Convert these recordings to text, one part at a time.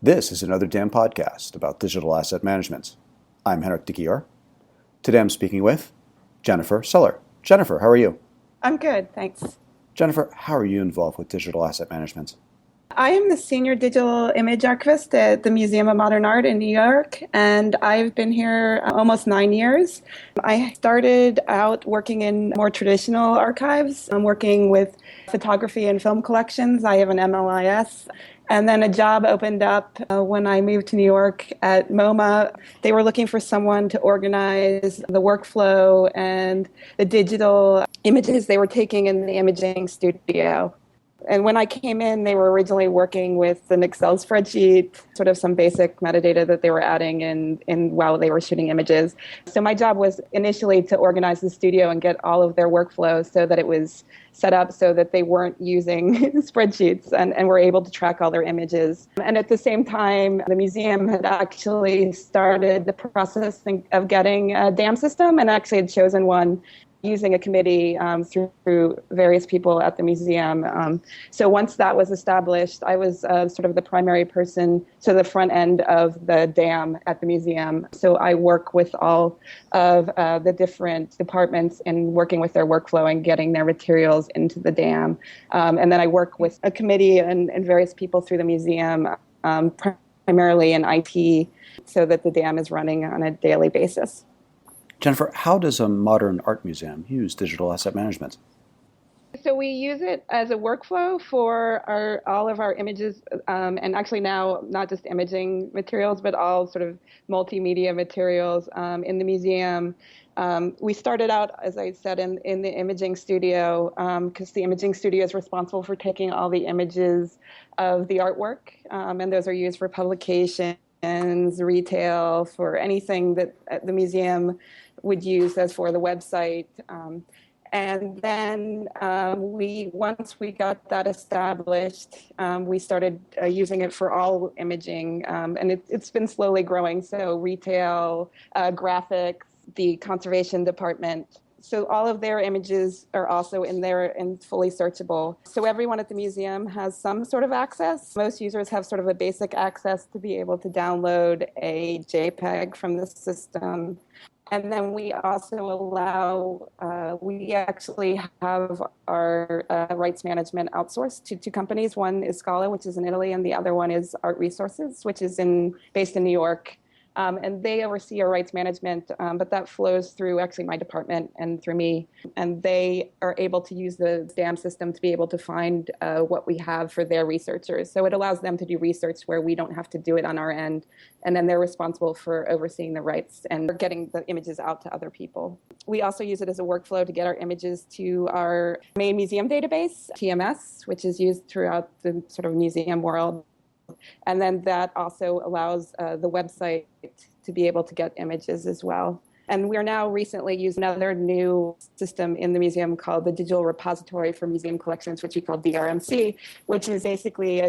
This is another DAM podcast about digital asset management. I'm Henrik de Gier. Today I'm speaking with Jennifer Sellar. Jennifer, how are you? I'm good, thanks. Jennifer, how are you involved with digital asset management? I am the senior digital image archivist at the Museum of Modern Art in New York, and I've been here almost 9 years. I started out working in more traditional archives. I'm working with photography and film collections. I have an MLIS. And then a job opened up when I moved to New York at MoMA. They were looking for someone to organize the workflow and the digital images they were taking in the imaging studio. And when I came in, they were originally working with an Excel spreadsheet, sort of some basic metadata that they were adding in while they were shooting images. So my job was initially to organize the studio and get all of their workflows so that it was set up so that they weren't using spreadsheets and were able to track all their images. And at the same time, the museum had actually started the process of getting a dam system and actually had chosen one using a committee through various people at the museum. So once that was established, I was sort of the primary person to the front end of the dam at the museum. So I work with all of the different departments in working with their workflow and getting their materials into the dam. And then I work with a committee and various people through the museum, primarily in IT, so that the dam is running on a daily basis. Jennifer, how does a modern art museum use digital asset management? So we use it as a workflow for all of our images, and actually now not just imaging materials, but all sort of multimedia materials in the museum. We started out, as I said, in the imaging studio, because the imaging studio is responsible for taking all the images of the artwork, and those are used for publication, retail, for anything that the museum would use as for the website. And then once we got that established, we started using it for all imaging, and it's been slowly growing. So retail, graphics, the conservation department. So all of their images are also in there and fully searchable. So everyone at the museum has some sort of access. Most users have sort of a basic access to be able to download a JPEG from the system. And then we also we actually have our rights management outsourced to two companies. One is Scala, which is in Italy, and the other one is Art Resources, which is based in New York. And they oversee our rights management, but that flows through actually my department and through me. And they are able to use the DAM system to be able to find what we have for their researchers. So it allows them to do research where we don't have to do it on our end. And then they're responsible for overseeing the rights and getting the images out to other people. We also use it as a workflow to get our images to our main museum database, TMS, which is used throughout the sort of museum world. And then that also allows the website to be able to get images as well. And we're now recently using another new system in the museum called the Digital Repository for Museum Collections, which we call DRMC, which is basically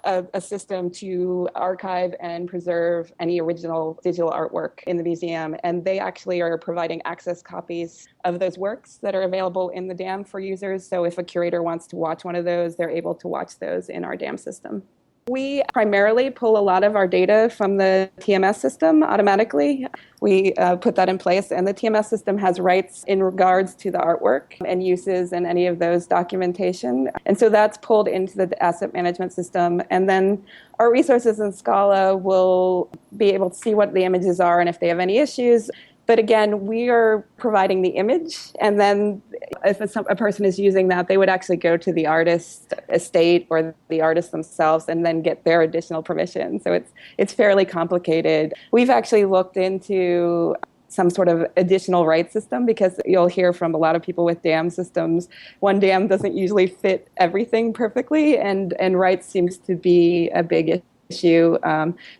a system to archive and preserve any original digital artwork in the museum. And they actually are providing access copies of those works that are available in the DAM for users. So if a curator wants to watch one of those, they're able to watch those in our DAM system. We primarily pull a lot of our data from the TMS system automatically. We put that in place, and the TMS system has rights in regards to the artwork and uses and any of those documentation. And so that's pulled into the asset management system. And then our resources in Scala will be able to see what the images are and if they have any issues. But again, we are providing the image, and then if a person is using that, they would actually go to the artist estate or the artist themselves and then get their additional permission. So it's fairly complicated. We've actually looked into some sort of additional rights system because you'll hear from a lot of people with DAM systems, one DAM doesn't usually fit everything perfectly, and rights seems to be a big issue.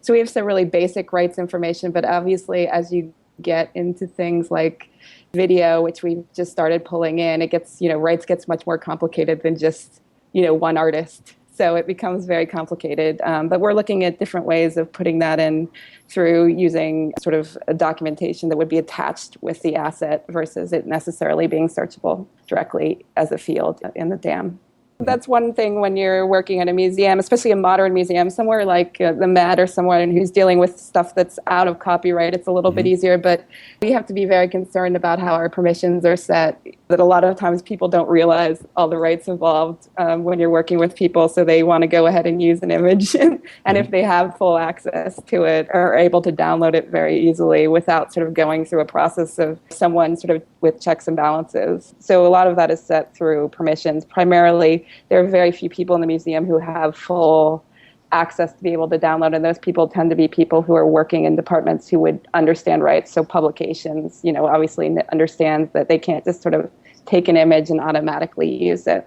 So we have some really basic rights information, but obviously as you get into things like video, which we just started pulling in, it gets, rights gets much more complicated than just, one artist. So it becomes very complicated. But we're looking at different ways of putting that in through using sort of a documentation that would be attached with the asset versus it necessarily being searchable directly as a field in the DAM. That's one thing when you're working at a museum, especially a modern museum, somewhere like the Met or someone who's dealing with stuff that's out of copyright, it's a little bit easier, but we have to be very concerned about how our permissions are set, that a lot of times people don't realize all the rights involved when you're working with people, so they want to go ahead and use an image. And if they have full access to it, are able to download it very easily without sort of going through a process of someone sort of with checks and balances. So a lot of that is set through permissions. Primarily, there are very few people in the museum who have full access to be able to download, and those people tend to be people who are working in departments who would understand rights. So publications, obviously understand that they can't just sort of take an image and automatically use it.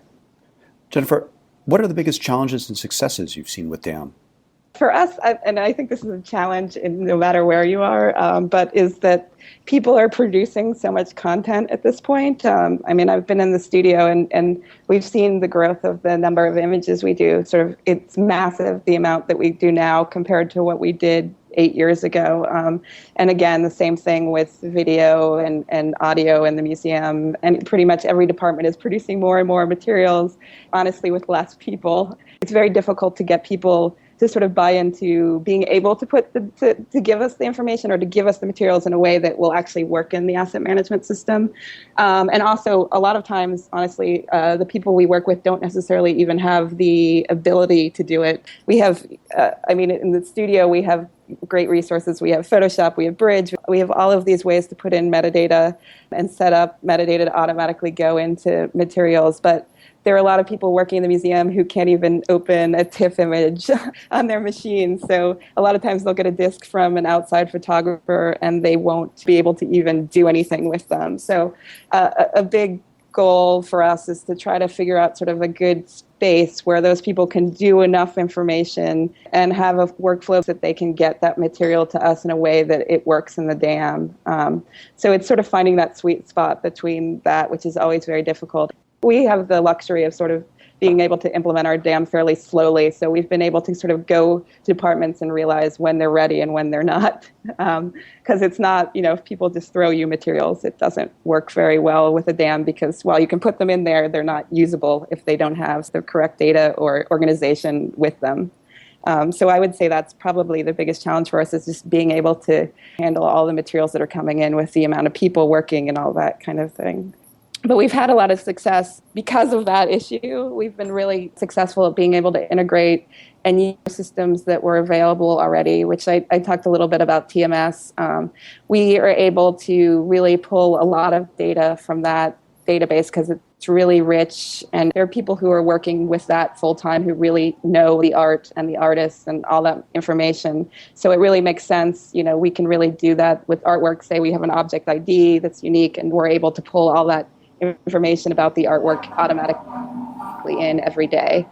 Jennifer, what are the biggest challenges and successes you've seen with DAM? For us, and I think this is a challenge no matter where you are, but is that people are producing so much content at this point. I've been in the studio and we've seen the growth of the number of images we do. It's massive, the amount that we do now compared to what we did 8 years ago. And again, the same thing with video and audio in the museum. And pretty much every department is producing more and more materials, honestly, with less people. It's very difficult to get people to sort of buy into being able to to give us the information or to give us the materials in a way that will actually work in the asset management system. And also, a lot of times, honestly, the people we work with don't necessarily even have the ability to do it. We have, in the studio, we have great resources. We have Photoshop, we have Bridge, we have all of these ways to put in metadata and set up metadata to automatically go into materials. But there are a lot of people working in the museum who can't even open a TIFF image on their machine. So a lot of times they'll get a disc from an outside photographer and they won't be able to even do anything with them. So a big goal for us is to try to figure out sort of a good space where those people can do enough information and have a workflow that they can get that material to us in a way that it works in the DAM. So it's sort of finding that sweet spot between that, which is always very difficult. We have the luxury of sort of being able to implement our DAM fairly slowly. So we've been able to sort of go to departments and realize when they're ready and when they're not. Because it's not, if people just throw you materials, it doesn't work very well with a DAM because while you can put them in there, they're not usable if they don't have the correct data or organization with them. So I would say that's probably the biggest challenge for us is just being able to handle all the materials that are coming in with the amount of people working and all that kind of thing. But we've had a lot of success because of that issue. We've been really successful at being able to integrate and use systems that were available already, which I talked a little bit about TMS. We are able to really pull a lot of data from that database because it's really rich. And there are people who are working with that full time who really know the art and the artists and all that information. So it really makes sense. We can really do that with artwork. Say we have an object ID that's unique and we're able to pull all that information about the artwork automatically in every day.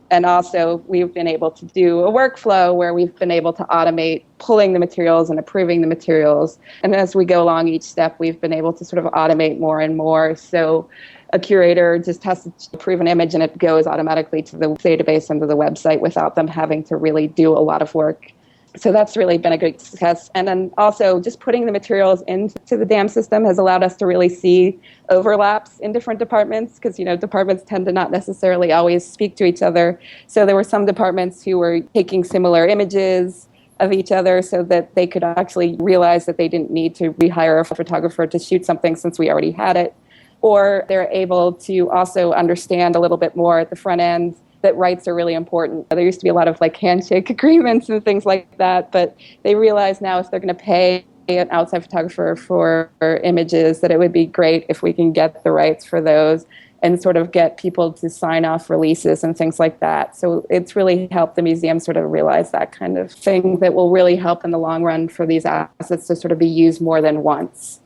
And also, we've been able to do a workflow where we've been able to automate pulling the materials and approving the materials. And as we go along each step, we've been able to sort of automate more and more. So a curator just has to approve an image and it goes automatically to the database and to the website without them having to really do a lot of work. So that's really been a great success. And then also just putting the materials into the DAM system has allowed us to really see overlaps in different departments because, departments tend to not necessarily always speak to each other. So there were some departments who were taking similar images of each other so that they could actually realize that they didn't need to rehire a photographer to shoot something since we already had it. Or they're able to also understand a little bit more at the front end that rights are really important. There used to be a lot of handshake agreements and things like that, but they realize now if they're going to pay an outside photographer for images that it would be great if we can get the rights for those and sort of get people to sign off releases and things like that. So it's really helped the museum sort of realize that kind of thing that will really help in the long run for these assets to sort of be used more than once.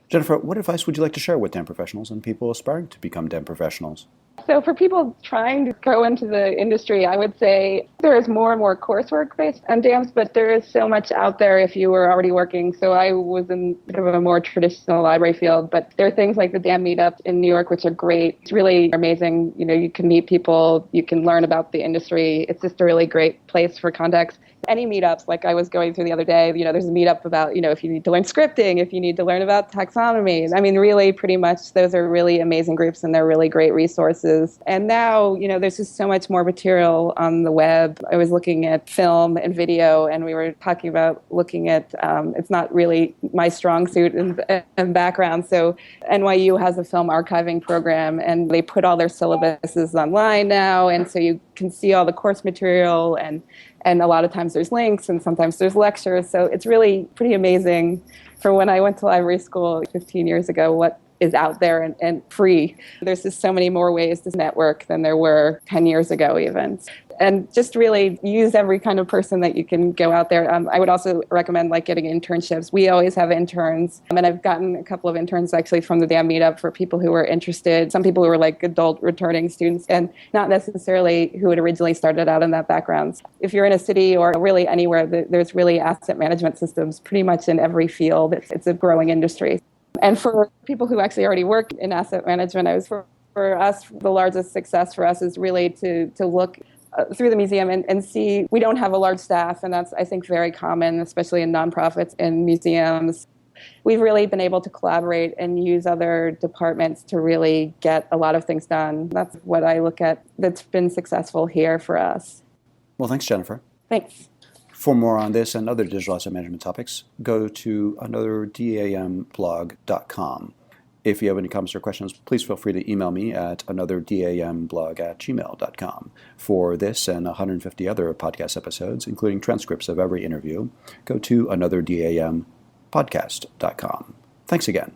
Jennifer, what advice would you like to share with DAM professionals and people aspiring to become DAM professionals? So for people trying to go into the industry, I would say there is more and more coursework based on DAMs, but there is so much out there if you were already working. So I was in sort of a more traditional library field, but there are things like the DAM meetup in New York, which are great. It's really amazing. You can meet people, you can learn about the industry. It's just a really great place for context. Any meetups, like I was going through the other day, there's a meetup about, if you need to learn scripting, if you need to learn about taxonomy. Really, pretty much those are really amazing groups and they're really great resources. resources. And now, there's just so much more material on the web. I was looking at film and video, and we were talking about looking at, it's not really my strong suit and background. So NYU has a film archiving program, and they put all their syllabuses online now. And so you can see all the course material, and a lot of times there's links, and sometimes there's lectures. So it's really pretty amazing for when I went to library school 15 years ago, what is out there and free. There's just so many more ways to network than there were 10 years ago even. And just really use every kind of person that you can go out there. I would also recommend getting internships. We always have interns. And I've gotten a couple of interns actually from the DAM meetup for people who were interested. Some people who were adult returning students and not necessarily who had originally started out in that background. If you're in a city or really anywhere, there's really asset management systems pretty much in every field. It's a growing industry. And for people who actually already work in asset management, for us, the largest success for us is really to look through the museum and see we don't have a large staff, and that's, I think, very common, especially in nonprofits and museums. We've really been able to collaborate and use other departments to really get a lot of things done. That's what I look at that's been successful here for us. Well, thanks, Jennifer. Thanks. For more on this and other digital asset management topics, go to anotherdamblog.com. If you have any comments or questions, please feel free to email me at anotherdamblog@gmail.com. For this and 150 other podcast episodes, including transcripts of every interview, go to anotherdam.podcast.com. Thanks again.